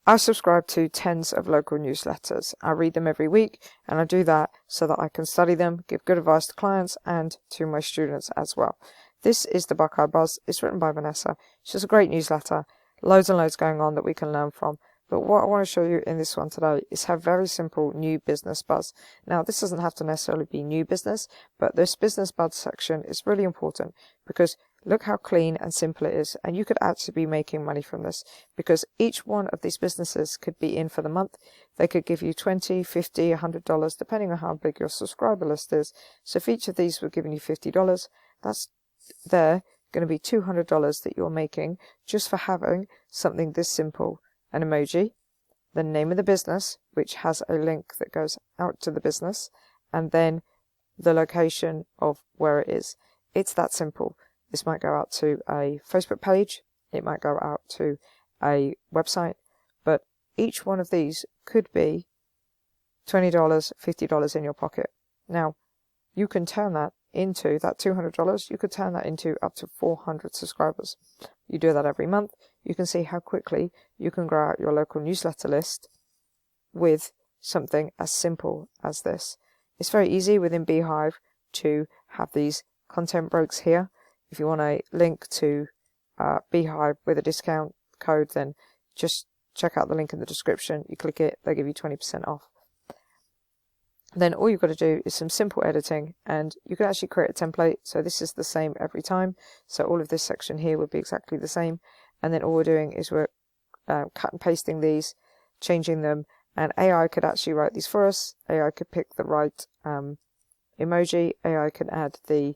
I subscribe to tens of local newsletters. I read them every week, and I do that so that I can study them, give good advice to clients and to my students as well. This is the Buckeye Buzz. It's written by Vanessa. She's a great newsletter, loads and loads going on that we can learn from. But what I want to show you in this one today is how very simple new business buzz. Now, this doesn't have to necessarily be new business, but this business buzz section is really important because look how clean and simple it is, and you could actually be making money from this because each one of these businesses could be in for the month. They could give you $20, $50, $100, depending on how big your subscriber list is. So if each of these were giving you $50, that's there going to be $200 that you're making just for having something this simple. An emoji, the name of the business, which has a link that goes out to the business, and then the location of where it is. It's that simple. This might go out to a Facebook page, it might go out to a website, but each one of these could be $20, $50 in your pocket. Now, you can turn that into that $200, you could turn that into up to 400 subscribers. You do that every month. You can see how quickly you can grow out your local newsletter list with something as simple as this. It's very easy within Beehive to have these content breaks here. If you want a link to Beehive with a discount code, then just check out the link in the description. You click it, they give you 20% off. Then all you've got to do is some simple editing, and you can actually create a template. So this is the same every time. So all of this section here would be exactly the same. And then all we're doing is we're cut and pasting these, changing them, and AI could actually write these for us. AI could pick the right emoji. AI can add the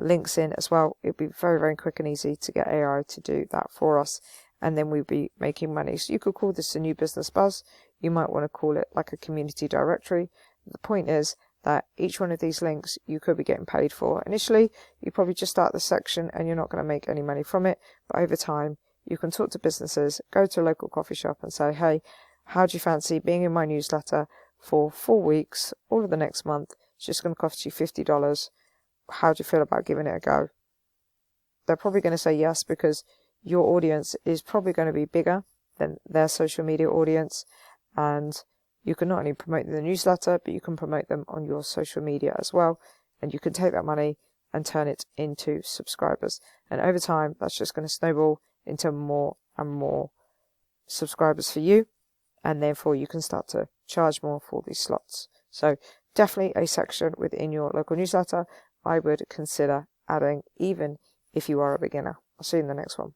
links in as well. It'd be very, very quick and easy to get AI to do that for us, and then we'd be making money. So you could call this a new business buzz. You might want to call it like a community directory. The point is that each one of these links you could be getting paid for. Initially, you probably just start the section and you're not going to make any money from it, but over time you can talk to businesses, go to a local coffee shop and say, hey, how do you fancy being in my newsletter for 4 weeks, all of the next month? It's just going to cost you $50. How do you feel about giving it a go? They're probably going to say yes, because your audience is probably going to be bigger than their social media audience, and you can not only promote the newsletter, but you can promote them on your social media as well, and you can take that money and turn it into subscribers. And over time, that's just going to snowball into more and more subscribers for you, and therefore you can start to charge more for these slots. So definitely a section within your local newsletter I would consider adding, even if you are a beginner. I'll see you in the next one.